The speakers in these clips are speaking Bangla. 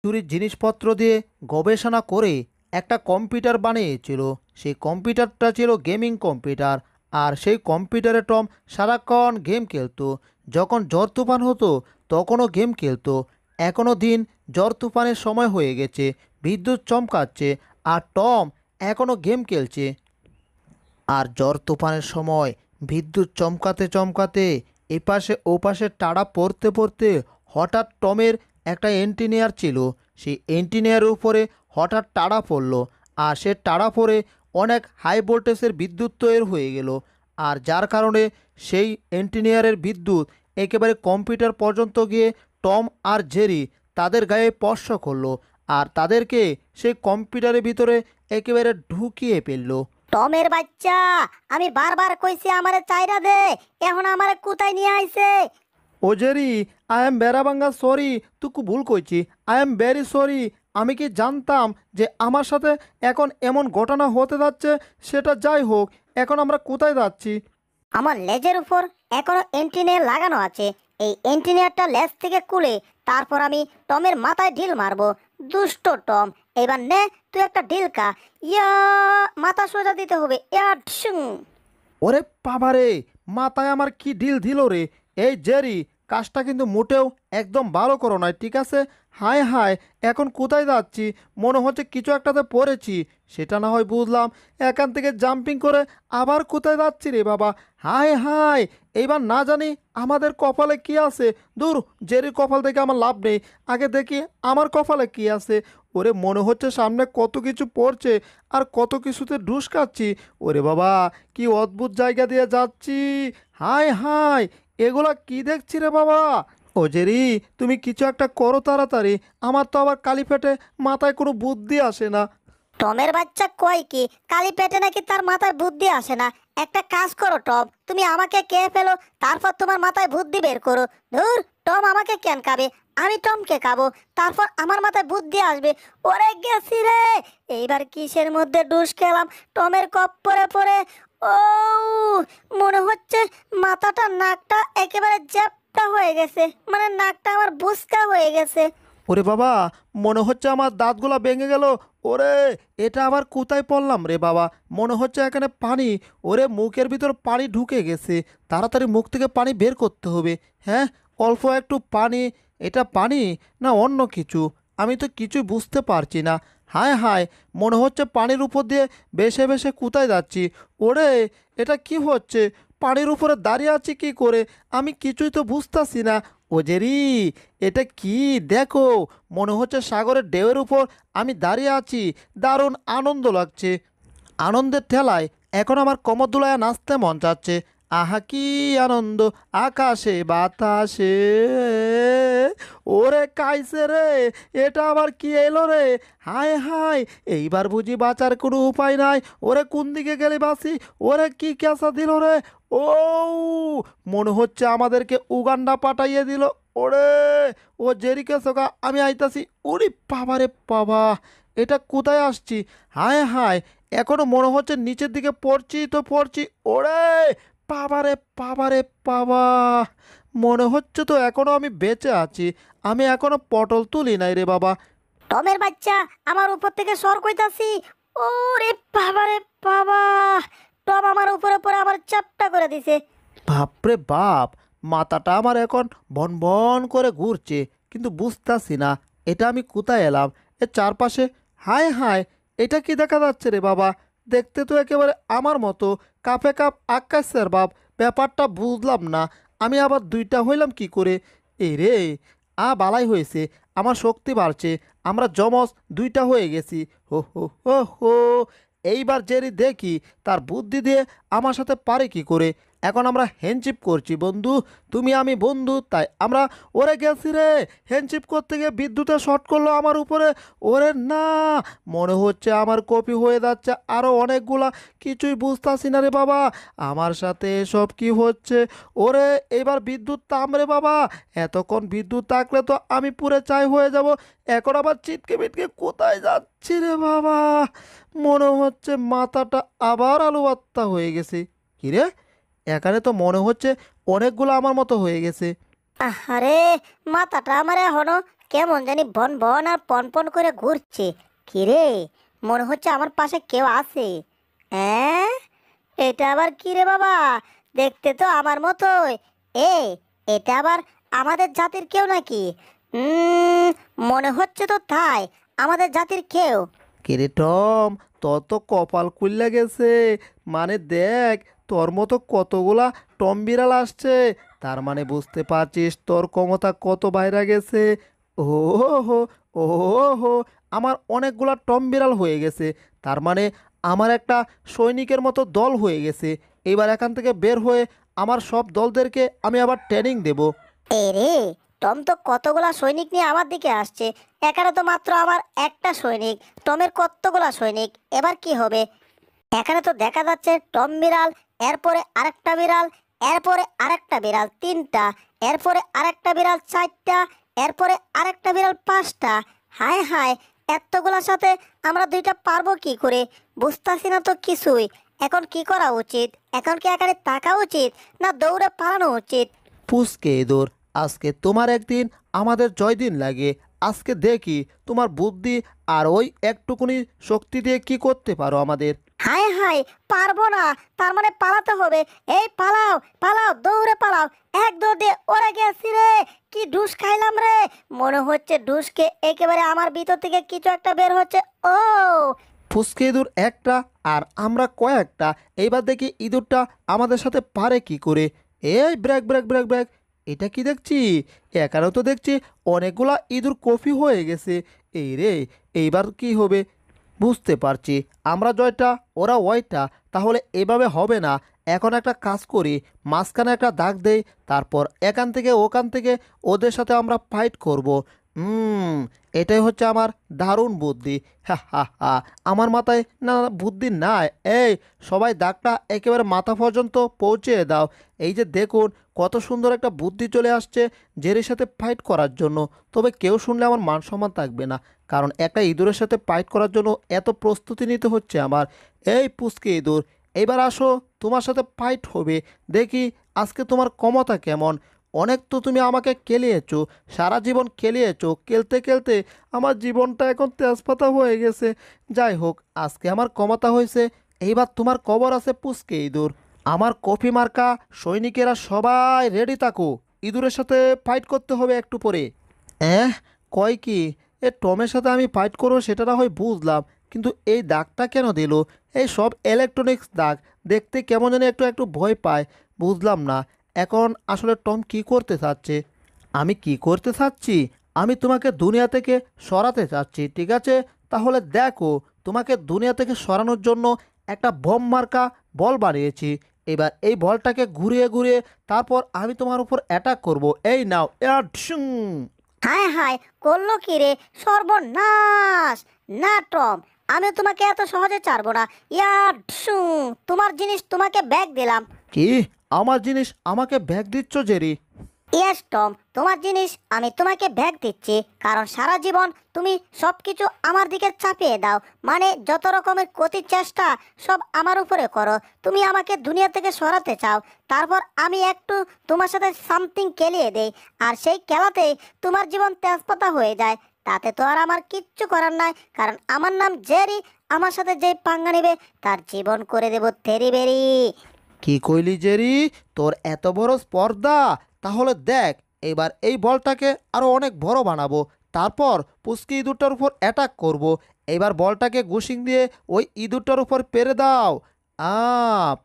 চুরির জিনিসপত্র দিয়ে গবেষণা করে একটা কম্পিউটার বানিয়েছিল। সেই কম্পিউটারটা ছিল গেমিং কম্পিউটার। আর সেই কম্পিউটারে টম সারাক্ষণ গেম খেলতো। যখন ঝড় তুফান হতো তখনও গেম খেলতো। এখনও দিন ঝড় তুফানের সময় হয়ে গেছে, বিদ্যুৎ চমকাচ্ছে, আর টম এখনও গেম খেলছে। আর ঝড় তুফানের সময় বিদ্যুৎ চমকাতে চমকাতে এপাশে ওপাশে টাড়া পড়তে পড়তে হঠাৎ টমের একটা এন্টিনিয়ার ছিল, সেই এন্টিনিয়ারের উপরে হঠাৎ টাড়া পড়লো। আর সে টাড়া পড়ে অনেক হাই ভোল্টেজের বিদ্যুৎ তৈরি হয়ে গেল। আর যার কারণে সেই এন্টিনিয়ারের বিদ্যুৎ একেবারে কম্পিউটার পর্যন্ত গিয়ে টম আর জেরি তাদের গায়ে স্পর্শ করলো। আর তাদেরকে সেই কম্পিউটারের ভিতরে একেবারে ঢুকিয়ে ফেললো। টমের বাচ্চা, আমি বারবার কইছি আমারে চাইরা দে, এখন আমারে কোথায় নিয়ে আইছে? ওজেরি, আই এম বেড়াবাঙ্গা সরি, তুকু ভুল কইছি। I am very sorry. আমি কি জানতাম যে আমার সাথে এখন এমন ঘটনা হতে যাচ্ছে? সেটা যাই হোক, এখন আমরা কোথায় যাচ্ছি? আমার লেজের উপর এখনো এন্টিনিয়ার লাগানো আছে। এই এন্টিনিয়ারটা লেজ থেকে খুলে তারপর আমি টমের মাথায় ঢিল মারবো। দুষ্ট টম, এবার নে তুই একটা ঢিল খা। ইয়া, মাথা সোজা দিতে হবে। ইয়া ঢুং। ওরে বাবারে, মাথায় আমার কি ঢিল দিল রে! এই জেরি, কাজটা কিন্তু মোটেও একদম ভালো করো নাই, ঠিক আছে? হায় হায়, এখন কোথায় যাচ্ছি? মনে হচ্ছে কিছু একটাতে পড়েছি। সেটা না হয় বুঝলাম, এখান থেকে জাম্পিং করে আবার কোথায় যাচ্ছি রে বাবা! হায় হায়, এইবার না জানি আমাদের কপালে কি আছে। দূর, জেরির কপাল থেকে আমার লাভ নেই, আগে দেখি আমার কপালে কি আছে। ওরে, মনে হচ্ছে সামনে কত কিছু পড়ছে আর কত কিছুতে ঢুস খাচ্ছি। ওরে বাবা, কি অদ্ভুত জায়গা দিয়ে যাচ্ছি! হায় হায়, এগুলা কি দেখছি রে বাবা! ও জেরি, তুমি কিছু একটা করো তাড়াতাড়ি, আমার তো আবার কালি ফেটে মাথায় কোনো বুদ্ধি আসে না। টমের বাচ্চা কয় কি কালি পেটে নাকি তার মাথায় বুদ্ধি আসে না? একটা কাজ করো টম, তুমি আমাকে খেয়ে ফেলো, তারপর তোমার মাথায় বুদ্ধি বের করো। ধুর, টম আমাকে কেন খাবে? আমি টমকে খাবো, তারপর আমার মাথায় বুদ্ধি আসবে। ওরে গেছি রে! এইবার কিসের মধ্যে ডুস খেলাম? টমের কপ্পরে পড়ে। ও, মনে হচ্ছে মাথাটা নাকটা একেবারে চ্যাপ্টা হয়ে গেছে, মানে নাকটা আমার বুসকা হয়ে গেছে। ওরে বাবা, মনে হচ্ছে আমার দাঁতগুলা ভেঙে গেল। ওরে, এটা আবার কোথায় পড়লাম রে বাবা? মনে হচ্ছে এখানে পানি। ওরে, মুখের ভিতর পানি ঢুকে গেছে, তাড়াতাড়ি মুখ থেকে পানি বের করতে হবে। হ্যাঁ, অল্প একটু পানি। এটা পানি না অন্য কিছু? আমি তো কিছুই বুঝতে পারছি না। হায় হায়, মনে হচ্ছে পানির উপর দিয়ে ভেসে ভেসে কোথায় যাচ্ছি। ওরে, এটা কি হচ্ছে? পানির উপরে দাঁড়িয়ে আছি কি করে? আমি কিছুই তো বুঝতাছি না। ওজেরি, এটা কি দেখো? মনে হচ্ছে সাগরের ঢেউয়ের উপর আমি দাঁড়িয়ে আছি। দারুণ আনন্দ লাগছে। আনন্দের ঠেলায় এখন আমার কোমর দুলায় নাচতে মন চাচ্ছে। আহা কি আনন্দ! আকাশে বাতাসে, ওরে কাইছে রে! এটা আবার কি এলো রে? হায় হায়, এইবার বুঝি বাঁচার কোনো উপায় নাই। ওরে, কোন দিকে গেলে বাঁচি? ওরে, কি ক্যাসা দিল রে! ও, মনে হচ্ছে আমাদেরকে উগান্ডা পাঠাইয়ে দিল। ওরে, ও জেরিকে সোকা, আমি আইতাছি। ওরে বাবা রে বাবা, এটা কোথায় আসছি? হায় হায়, এখনো মনে হচ্ছে নিচের দিকে পড়ছি তো পড়ছি। ওরে বাবারে বাবারে বাবা, মনে হচ্ছে তো এখনো আমি বেঁচে আছি। আমি এখনো পটল তুলি নাই রে বাবা। টমের বাচ্চা, আমার উপর থেকে সর কইতাছি। ওরে বাবা রে বাবা! টম আমার উপরে পরে আমার চাপটা করে দিছে। বাপরে বাপ, মাথাটা আমার এখন বন বন করে ঘুরছে, কিন্তু বুঝতাছি না এটা আমি কোথায় এলাম। এর চারপাশে, হায় হায়, এটা কি দেখা যাচ্ছে রে বাবা? দেখতে তো একেবারে আমার মতো, কাপে কাপ আকাশের বাপ। ব্যাপারটা বুঝলাম না, আমি আবার দুইটা হইলাম কি করে? এই রে, বালাই হয়েছে, আমার শক্তি বাড়ছে। আমরা জমজ দুইটা হয়ে গেছি। হো হো হো হো। এইবার জেরি দেখি তার বুদ্ধি দিয়ে আমার সাথে পারে কি করে। এখন আমরা হ্যান্ডশিপ করছি বন্ধু, তুমি আমি বন্ধু, তাই আমরা ওরে গেছি রে। হ্যান্ডশিপ করতে গিয়ে বিদ্যুতে শর্ট করলো আমার উপরে। ওরে না, মনে হচ্ছে আমার কপি হয়ে যাচ্ছে আরও অনেকগুলা। কিছুই বুঝতাছি না রে বাবা, আমার সাথে এসব কি হচ্ছে? ওরে, এবার বিদ্যুৎ থামরে বাবা। এতক্ষণ বিদ্যুৎ থাকলে তো আমি পুরে চাই হয়ে যাব। এখন আবার চিটকে বিটকে কোথায় যাচ্ছি রে বাবা? মনে হচ্ছে মাথাটা আবার আলু ভর্তা হয়ে গেছে। কিরে, এখানে তো মনে হচ্ছে অনেকগুলো আমার মতো হয়ে গেছে। আরে, মাথাটা আমার এখনো কেমন জানি বন বন আর পন পন করে ঘুরছে। কিরে, মনে হচ্ছে আমার পাশে কেউ আছে। হ্যাঁ, এটা আবার কি রে বাবা? দেখতে তো আমার মতোই। এ, এটা আবার আমাদের জাতির কেউ নাকি? উম, মনে হচ্ছে তো তাই, আমাদের জাতির কেউ। কিরে টম, তোর তো কপাল খুললে গেছে। মানে দেখ, তোর মতো কতগুলা টম বিড়াল আসছে। তার মানে বুঝতে পারছিস তোর ক্ষমতা কত বাইরে গেছে। ও হো, ও হো, আমার অনেকগুলা টম বিড়াল হয়ে গেছে। তার মানে আমার একটা সৈনিকের মতো দল হয়ে গেছে। এবার এখান থেকে বের হয়ে আমার সব দলদেরকে আমি আবার ট্রেনিং দেব। এ রে, টম তো কতগুলা সৈনিক নিয়ে আমার দিকে আসছে। এখানে তো মাত্র আমার একটা সৈনিক, টমের কতগুলা সৈনিক। এবার কি হবে? এখানে তো দেখা যাচ্ছে টম বিড়াল, এরপরে আরেকটা বিড়াল, এরপরে আরেকটা বিড়াল তিনটা, এরপরে আরেকটা বিড়াল চারটা, এরপরে আরেকটা বিড়াল পাঁচটা। হায় হায়, এতগুলার সাথে আমরা দুইটা পারবো কি করে? বুঝতাছি না তো কিছুই। এখন কি করা উচিত? এখন কি এখানে থাকা উচিত, না দৌড়ে পালানো উচিত? পুচকে ইঁদুর, আজকে তোমার একদিন আমাদের জয় দিন লাগে। আজকে দেখি তোমার বুদ্ধি আর ওই একটুকুনি শক্তি দিয়ে কি করতে পারো আমাদের। হায় হায়, পারবো না। তার মানে পালাতে হবে। এই পালাও, পালাও, দৌড়ে পালাও। এক দৌড় দিয়ে ওরে গেছি রে। কি ঢুস খাইলাম রে। মনে হচ্ছে ঢুসকে একেবারে আমার ভিতর থেকে কিছু একটা বের হচ্ছে। ও, ফুসকে ইঁদুর একটা আর আমরা কয়েকটা। এইবার দেখি ইঁদুরটা আমাদের সাথে পারে কি করে। এই ব্রেক ব্রেক ব্রেক ব্রেক, এটা কি দেখছি? এখানেও তো দেখছি অনেকগুলা ইঁদুর কফি হয়ে গেছে। এই রে, এইবার কি হবে? বুঝতে পারছি আমরা জয়টা, ওরা ওয়টা। তাহলে এভাবে হবে না। এখন একটা কাজ করি, মাঝখানে একটা দাগ দেই, তারপর এখান থেকে ওখান থেকে ওদের সাথে আমরা ফাইট করব। হুম, এটাই হচ্ছে আমার দারুণ বুদ্ধি। হা হা হা, আমার মাথায় না না, বুদ্ধি নাই। এই সবাই দাগটা একেবারে মাথা পর্যন্ত পৌঁছে দাও। এই যে দেখুন, কত সুন্দর একটা বুদ্ধি চলে আসছে জেরির সাথে ফাইট করার জন্য। তবে কেউ শুনলে আমার মান সম্মান থাকবে না, কারণ একটা ইঁদুরের সাথে ফাইট করার জন্য এত প্রস্তুতি নিতে হচ্ছে আমার। এই পুচকে ইঁদুর, এবার আসো, তোমার সাথে ফাইট হবে। দেখি আজকে তোমার ক্ষমতা কেমন। অনেক তো তুমি আমাকে কেলিয়েছো, সারা জীবন কেলিয়েছো। খেলতে খেলতে আমার জীবনটা এখন তেজপাতা হয়ে গেছে। যাই হোক, আজকে আমার ক্ষমতা হয়েছে। এইবার তোমার খবর আছে পুচকে ইঁদুর। আমার কফি মার্কা সৈনিকেরা সবাই রেডি থাকো, ইঁদুরের সাথে ফাইট করতে হবে একটু পরে। কয় কি? এ টমের সাথে আমি ফাইট করবো সেটা না হয় বুঝলাম, কিন্তু এই দাগটা কেন দিল? এই সব ইলেকট্রনিক্স দাগ, দেখতে কেমন যেন একটু একটু ভয় পায়। বুঝলাম না এখন আসলে টম কি করতে চাচ্ছে। আমি কি করতে চাচ্ছি? আমি তোমাকে দুনিয়া থেকে সরাতে চাচ্ছি, ঠিক আছে? তাহলে দেখো, তোমাকে দুনিয়া থেকে সরানোর জন্য একটা বম মার্কা বল বানিয়েছি। এবার এই বলটাকে ঘুরিয়ে ঘুরিয়ে তারপর আমি তোমার উপর অ্যাটাক করব। এই নাও, ঢুং। হায় হায়, করলো কি রে? সর্বনাশ! না টম, আমি তোমাকে এত সহজে ছাড়বো না। ইয়া ঢুসু, তোমার জিনিস তোমাকে ব্যাগ দিলাম। কি? আমার জিনিস আমাকে ব্যাগ দিচ্ছ জেরি? ইয়েস টম, তোমার জিনিস আমি তোমাকে ব্যাগ দিচ্ছি, কারণ সারা জীবন তুমি সবকিছু আমার দিকে চাপিয়ে দাও। মানে যত রকমের ক্ষতির চেষ্টা সব আমার উপরে করো। তুমি আমাকে দুনিয়া থেকে সরাতে চাও, তারপর আমি একটু তোমার সাথে সামথিং খেলিয়ে দেই, আর সেই খেলাতেই তোমার জীবন তেজপাতা হয়ে যায়। তাতে তো আর আমার কিচ্ছু করার নাই, কারণ আমার নাম জেরি। আমার সাথে যেই পাঙ্গা নেবে তার জীবন করে দেব তেরি বেরি। কি কইলি জেরি? তোর এত বড় স্পর্ধা? তাহলে দেখ, এবার এই বলটাকে আরো অনেক বড় বানাবো। তারপর পুচকি ইঁদুরটার উপর অ্যাটাক করব। এবার বলটাকে গুশিং দিয়ে ওই ইঁদুরটার উপর পেরে দাও।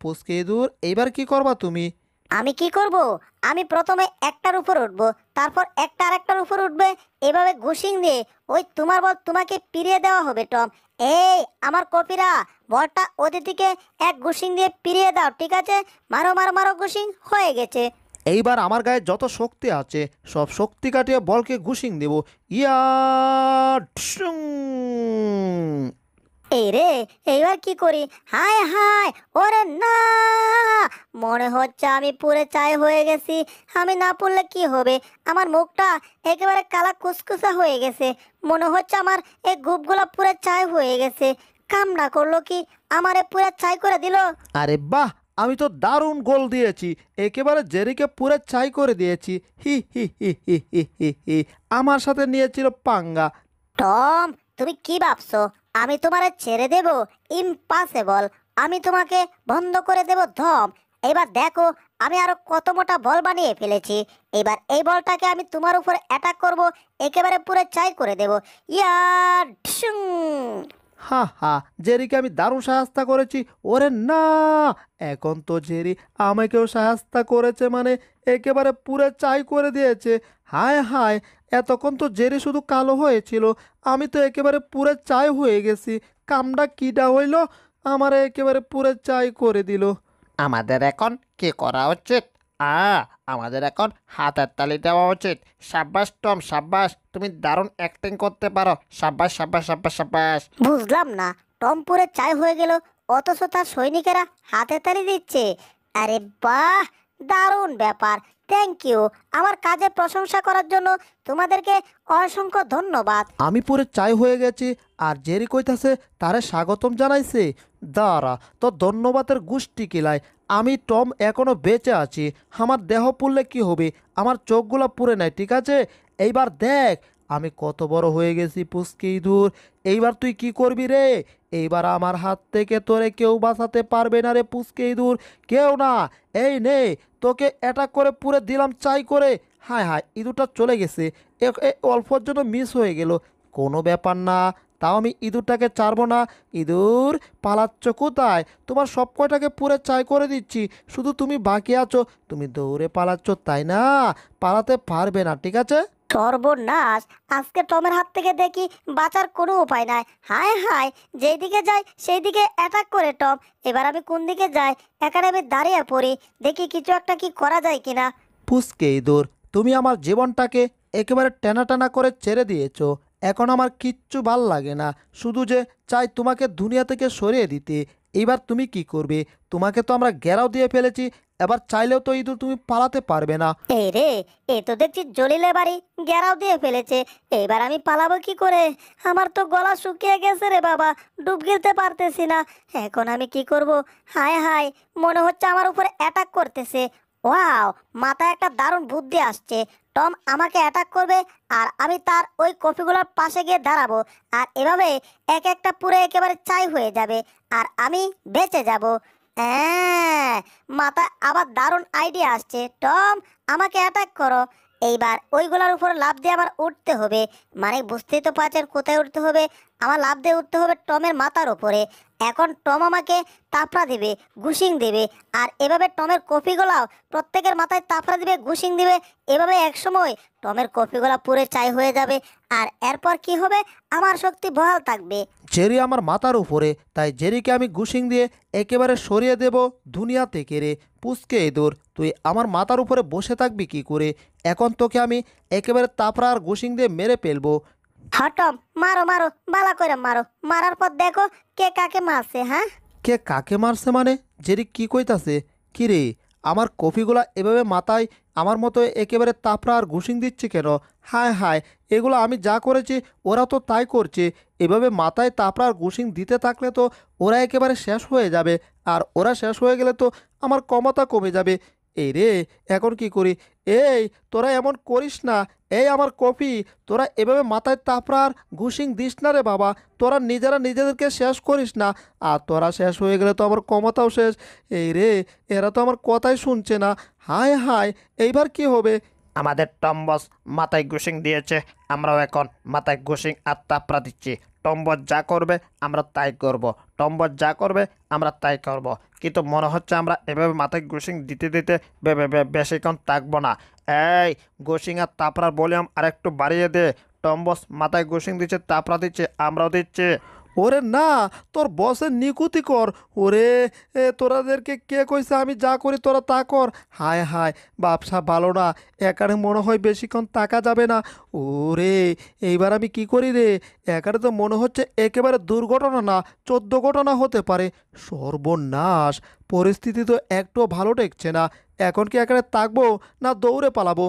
পুচকি ইঁদুর, এইবার কি করবা তুমি? আমি কি করব? আমি প্রথমে একটার উপর উঠবো, তারপর একটা আরেকটার উপর উঠবে। এভাবে ঘুষিং দিয়ে ওই তোমার বল তোমাকে পিরিয়ে দেওয়া হবে টম। এই আমার কপিরা, বলটা ওদের দিকে এক ঘুষিং দিয়ে পিরিয়ে দাও, ঠিক আছে? মারো মারো মারো, ঘুষিং হয়ে গেছে। এইবার আমার গায়ে যত শক্তি আছে সব শক্তি কাটিয়ে বলকে ঘুষিং দেব। ইয়া ঢুং। এই রে, এইবার কি করি? হায় হায়, ওরে না! মনে হচ্ছে আমি পুড়ে ছাই হয়ে গেছি। আমি না পড়লে কি হবে? আমার মুখটা একেবারে কালা কুসকুসা হয়ে গেছে। মনে হচ্ছে আমার এই গুপগুলা পুড়ে ছাই হয়ে গেছে। কামনা করলো কি, আমারে পুড়ে ছাই করে দিল। আরে বাহ, আমি তো দারুণ গোল দিয়েছি, একেবারে জেরিকে পুরো ছাই করে দিয়েছি। হি হি হি হি হি হি হি। আমার সাথে নিয়েছিল পাঙ্গা। টম, তুমি কি ভাবছো আমি তোমারে ছেড়ে দেব? ইম্পসিবল। আমি তোমাকে বন্ধ করে দেব ধম। এবার দেখো আমি আরো কত মোটা বল বানিয়ে ফেলেছি। এবার এই বলটাকে আমি তোমার উপর অ্যাটাক করব, একেবারে পুরো চাই করে দেব। ইয়া ঢিসুং। হা হা, জেরিকে আমি দারুণ সাহায্য করেছি। ওরে না, এখন তো জেরি আমাকেও সাহায্য করেছে, মানে একেবারে পুরো চাই করে দিয়েছে। হায় হায়, এতক্ষণ তো জেরি শুধু কালো হয়েছিল, আমি তো একেবারে পুরো চাই হয়ে গেছি। কামটা কিডা হইল, আমার একেবারে পুরো চাই করে দিল। আমাদের এখন কি করা উচিত? আমাদের এখন হাতের তালি দেওয়া উচিত। সাব্বাস টম, সাব্বাস, তুমি দারুণ অ্যাক্টিং করতে পারো। সাব্বাস সাব্বাস সাব্বাস সাব্বাস। বুঝলাম না, টম পুরো চাই হয়ে গেল অথচ তার সৈনিকেরা হাতে তালি দিচ্ছে। আরে বাহ, দারুণ ব্যাপার। থ্যাংক ইউ আমার কাজের প্রশংসা করার জন্য। তোমাদেরকে অসংখ্য ধন্যবাদ। আমি পুরো চাই হয়ে গেছি, আর জেরি কইতাছে তারে স্বাগতম জানাইছে। দাঁড়া, তো ধন্যবাদের গোষ্ঠী কিলাই। আমি টম এখনো বেঁচে আছি। আমার দেহ পুড়লে কি হবে, আমার চোখগুলো পুড়ে নাই, ঠিক আছে? এইবার দেখ আমি কত বড় হয়ে গেছি পুচকি ইঁদুর। এইবার তুই কি করবি রে? এইবার আমার হাত থেকে তোরে কেউ বাঁচাতে পারবে না রে পুচকি ইঁদুর, কেউ না। এই নে, তোকে অ্যাটাক করে পুরে দিলাম চাই করে। হায় হায়, ইঁদুরটা চলে গেছে। অল্পর জন্য মিস হয়ে গেল, কোনো ব্যাপার না। তাও আমি ইঁদুরটাকে ছাড়বো না। ইঁদুর, পালাচ্ছ কোথায়? তোমার সব কয়টাকে পুরে চাই করে দিচ্ছি, শুধু তুমি বাকি আছো। তুমি দৌড়ে পালাচ্ছ তাই না? পালাতে পারবে না, ঠিক আছে? সর্বনাশ, আজকে টমের হাত থেকে দেখি বাঁচার কোনো উপায় নাই। হায় হায়, যেই দিকে যাই সেই দিকে অ্যাটাক করে টম। এবার আমি কোন দিকে যাই? এখানে আমি দাঁড়িয়ে পড়ি, দেখি কিছু একটা কি করা যায় কিনা। পুচকে ইঁদুর, তুমি আমার জীবনটাকে একেবারে টানা টানা করে ছেড়ে দিয়েছো। এখন আমার কিচ্ছু ভাল লাগে না, শুধু যে চাই তোমাকে দুনিয়া থেকে সরিয়ে দিতে। এইবার তুমি কি করবে? তোমাকে তো আমরা ঘেরাও দিয়ে ফেলেছি, এবার চাইলেও তো ইঁদুর তুমি পালাতে পারবে না। এই রে, এ তো দেখছি জলিলের বাড়ি ঘেরাও দিয়ে ফেলেছে। এবার আমি পালাবো কি করে? আমার তো গলা শুকিয়ে গেছে রে বাবা, ডুব গিলতে পারতেছি না। এখন আমি কি করব? হায় হায়, মনে হচ্ছে আমার উপরে অ্যাটাক করতেছে। ওয়াও, মাথায় একটা দারুণ বুদ্ধি আসছে। টম আমাকে অ্যাটাক করবে, আর আমি তার ওই কফিগুলোর পাশে গিয়ে দাঁড়াবো। আর এভাবে এক একটা পুরো একেবারে চাই হয়ে যাবে, আর আমি বেঁচে যাব। হ্যাঁ, মাথায় আবার দারুণ আইডিয়া আসছে। টম, আমাকে অ্যাটাক করো। এইবার ওইগুলোর উপর লাফ দিয়ে আমার উঠতে হবে। মানে বুঝতেই তো পারছেন কোথায় উঠতে হবে। আমার লাফ দিয়ে উঠতে হবে টমের মাথার উপরে। এখন টম আমাকে তাপড়া দেবে, ঘুষিং দেবে, আর এভাবে টমের কপিগুলাও প্রত্যেকের মাথায় তাপড়া দিবে, ঘুষিং দিবে। এভাবে একসময় টমের কপিগুলা পুরে চাই হয়ে যাবে। আর এরপর কি হবে? আমার শক্তি বহাল থাকবে। জেরি আমার মাথার উপরে, তাই জেরিকে আমি গুশিং দিয়ে একেবারে সরিয়ে দেব দুনিয়া থেকে রে। পুচকে ইঁদুর, তুই আমার মাথার উপরে বসে থাকবি কি করে? এখন তোকে আমি একেবারে তাপড়া আর গুশিং দিয়ে মেরে ফেলবো। হটম, মারো মারো, বালা করে মারো। মারার পর দেখো কে কাকে মারছে। হ্যাঁ, কে কাকে মারছে মানে? জেরি কি কইতাছে? কি রে, আমার কফিগুলা এভাবে মাথায় আমার মতো একেবারে তাপড়া আর ঘুষিং দিচ্ছে কেন? হায় হায়, এগুলো আমি যা করেছি ওরা তো তাই করছে। এভাবে মাথায় তাপড়া আর ঘুষিং দিতে থাকলে তো ওরা একেবারে শেষ হয়ে যাবে, আর ওরা শেষ হয়ে গেলে তো আমার ক্ষমতা কমে যাবে। এই রে, এখন কি করি? এই, তোরা এমন করিস না। এই আমার কফি, তোরা এভাবে মাথায় তাপড়া আর ঘুষিং দিস না রে বাবা। তোরা নিজেরা নিজেদেরকে শেষ করিস না, আর তোরা শেষ হয়ে গেলে তো আমার ক্ষমতাও শেষ। এই রে, এরা তো আমার কথাই শুনছে না। হায় হায়, এইবার কি হবে? আমাদের টম্বস মাথায় ঘুষিং দিয়েছে, আমরাও এখন মাথায় ঘুষিং আর তাপড়া দিচ্ছি। টম্বস যা করবে আমরা তাই করব। টম্বস যা করবে আমরা তাই করব। কিন্তু মনে হচ্ছে আমরা এভাবে মাথায় ঘুষিং দিতে দিতে বেশিক্ষণ থাকবো না। এই, ঘুষিং আর তাপড়ার ভলিউম আর একটু বাড়িয়ে দে। টম্বস মাথায় ঘুষিং দিচ্ছে, তাপড়া দিচ্ছে, আমরাও দিচ্ছি। ওরে না, তোর বসের নিকুতি কর। ওরে, তোরাদেরকে কে কইছে আমি যা করি তোরা তা কর? হায় হায়, ব্যবসা ভালো না, একারে মনে হয় বেশিক্ষণ থাকা যাবে না। ওরে, এইবার আমি কি করি রে? একারে তো মনে হচ্ছে একেবারে দুর্ঘটনা না 14 ঘটনা হতে পারে। সর্বনাশ, পরিস্থিতি তো একটু ভালো ঠেকছে না। এখন কি এখানে থাকবো না দৌড়ে পালাবো?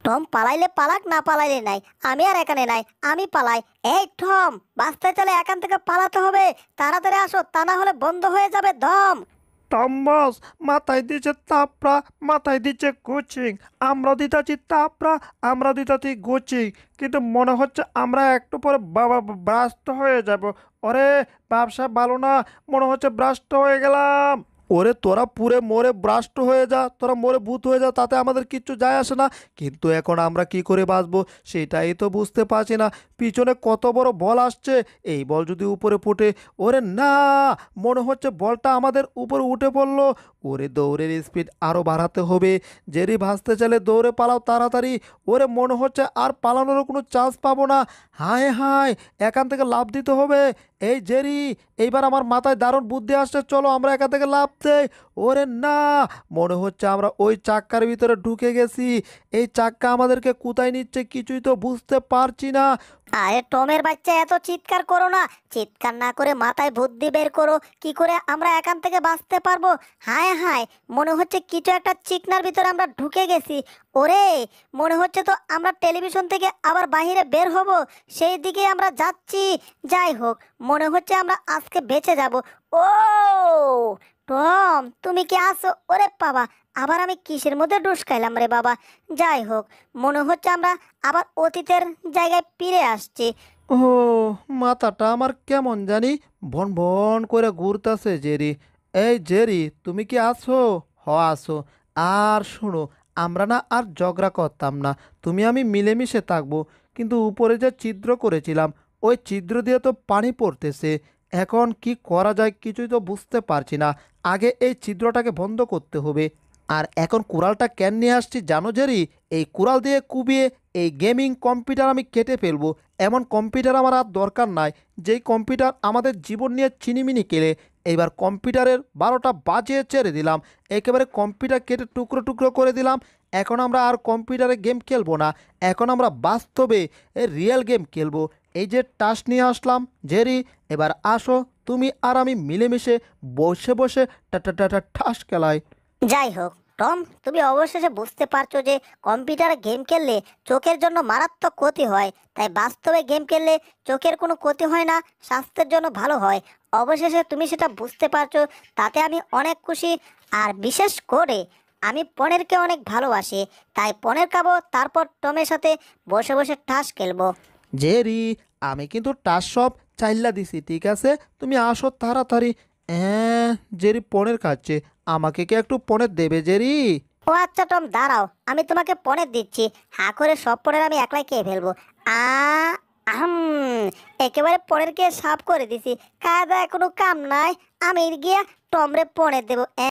টম পালাইলে পালাক, না পালাইলে নাই। আমি আর এখানে নাই, আমি পালাই। এই টম, বাঁচতে চলে এখান থেকে পালাতে হবে। তাড়াতাড়ি আসো, তা না হলে বন্ধ হয়ে যাবে দম। টম্বস মাথায় দিচ্ছে তাপড়া, মাথায় দিচ্ছে কোচিং, আমরা দিতাছি তাপড়া, আমরা দিতাছি কোচিং, কিন্তু মনে হচ্ছে আমরা একটু পরে বাবা ব্রাস্ট হয়ে যাব। ওরে ব্যবসা ভালো না, মনে হচ্ছে ব্রাস্ট হয়ে গেলাম। ওরে তোরা পুরে মরে ব্রাস্ট হয়ে যা, তোরা মরে ভূত হয়ে যা, তাতে আমাদের কিচ্ছু যায় আসে না, কিন্তু এখন আমরা কি করে বাঁচবো সেটাই তো বুঝতে পারছি না। পিছনে কত বড় বল আসছে, এই বল যদি উপরে ফুটে, ওরে না, মনে হচ্ছে বলটা আমাদের উপরে উঠে পড়লো। ওরে দৌড়ের স্পিড আরও বাড়াতে হবে, জেরি ভাসতে চাইলে দৌড়ে পালাও তাড়াতাড়ি। ওরে মনে হচ্ছে আর পালানোরও কোনো চান্স পাবো না। হায় হায়, এখান থেকে লাফ দিতে হবে। এই জেরি, এইবার আমার মাথায় দারুণ বুদ্ধি আসছে, চলো আমরা এখান থেকে লাফ দেই। ওরে না, মনে হচ্ছে আমরা ওই চাক্কার ভিতরে ঢুকে গেছি। এই চাক্কা আমাদেরকে কোথায় নিচ্ছে কিছুই তো বুঝতে পারছি না। আরে টমের বাচ্চা, এত চিৎকার করো না। চিৎকার না করে মাথায় বুদ্ধি বের করো, কি করে আমরা এখান থেকে বাঁচতে পারবো। হায় হায়, মনে হচ্ছে কিছু একটা চিকনার ভিতরে আমরা ঢুকে গেছি। ওরে, মনে হচ্ছে তো আমরা টেলিভিশন থেকে আবার বাইরে বের হব, সেই দিকে আমরা যাচ্ছি। যাই হোক, মনে হচ্ছে আমরা আজকে বেঁচে যাব। ও টম, তুমি কি আসো? ওরে বাবা, আবার আমি কিসের মধ্যে ঢুসকাইলাম রে বাবা। যাই হোক, মনে হচ্ছে আমরা আবার অতীতের জায়গায় ফিরে আসছি। ও, মাথাটা আমার কেমন জানি ভন ভন করে ঘুরতেছে জেরি। এই জেরি, তুমি কি আছো? আসো। আর শোনো, আমরা না আর ঝগড়া করতাম না, তুমি আমি মিলেমিশে থাকবো, কিন্তু উপরে যে ছিদ্র করেছিলাম ওই ছিদ্র দিয়ে তো পানি পড়তেছে। এখন কি করা যায় কিছুই তো বুঝতে পারছি না। আগে এই ছিদ্রটাকে বন্ধ করতে হবে। আর এখন কুড়ালটা কেন নিয়ে আসছি জানো জেরি? এই কুড়াল দিয়ে কুবিয়ে এই গেমিং কম্পিউটার আমি কেটে ফেলবো। এমন কম্পিউটার আমার আর দরকার নাই, যেই কম্পিউটার আমাদের জীবন নিয়ে চিনিমিনি কেড়ে। এইবার কম্পিউটারের 12টা বাজিয়ে ছেড়ে দিলাম, একেবারে কম্পিউটার কেটে টুকরো টুকরো করে দিলাম। এখন আমরা আর কম্পিউটারে গেম খেলবো না, এখন আমরা বাস্তবে রিয়েল গেম খেলবো। এই যে টাস নিয়ে আসলাম জেরি, এবার আসো তুমি আর আমি মিলেমিশে বসে বসে ঠাস খেলাই। যাই হোক টম, তুমি অবশেষে বুঝতে পারছো যে কম্পিউটারে গেম খেললে চোখের জন্য মারাত্মক ক্ষতি হয়, তাই বাস্তবে গেম খেললে চোখের কোনো ক্ষতি হয় না, স্বাস্থ্যের জন্য ভালো হয়। অবশেষে তুমি সেটা বুঝতে পারছো, তাতে আমি অনেক খুশি। আর বিশেষ করে আমি পনেরকে অনেক ভালোবাসি, তাই পনের খাবো, তারপর টমের সাথে বসে বসে ঠাস খেলবো। জেরি, আমি কিন্তু টাস সব চাইল্লা দিছি, ঠিক আছে? তুমি আসো তাড়াতাড়ি। হ্যাঁ, জেরি পনের খাচ্ছে, আমাকে কি একটু পনের দেবে জেরি? ও আচ্ছা টম, দাঁড়াও, আমি তোমাকে পনের দিচ্ছি। হা করে সব পনের আমি একলাই খেয়ে ফেলবো। আ আহম, একেবারে পনের খেয়ে সাফ করে দিছি। কায়দা কোনো কাম নাই, আমি গিয়া টমরে পনের দেবো।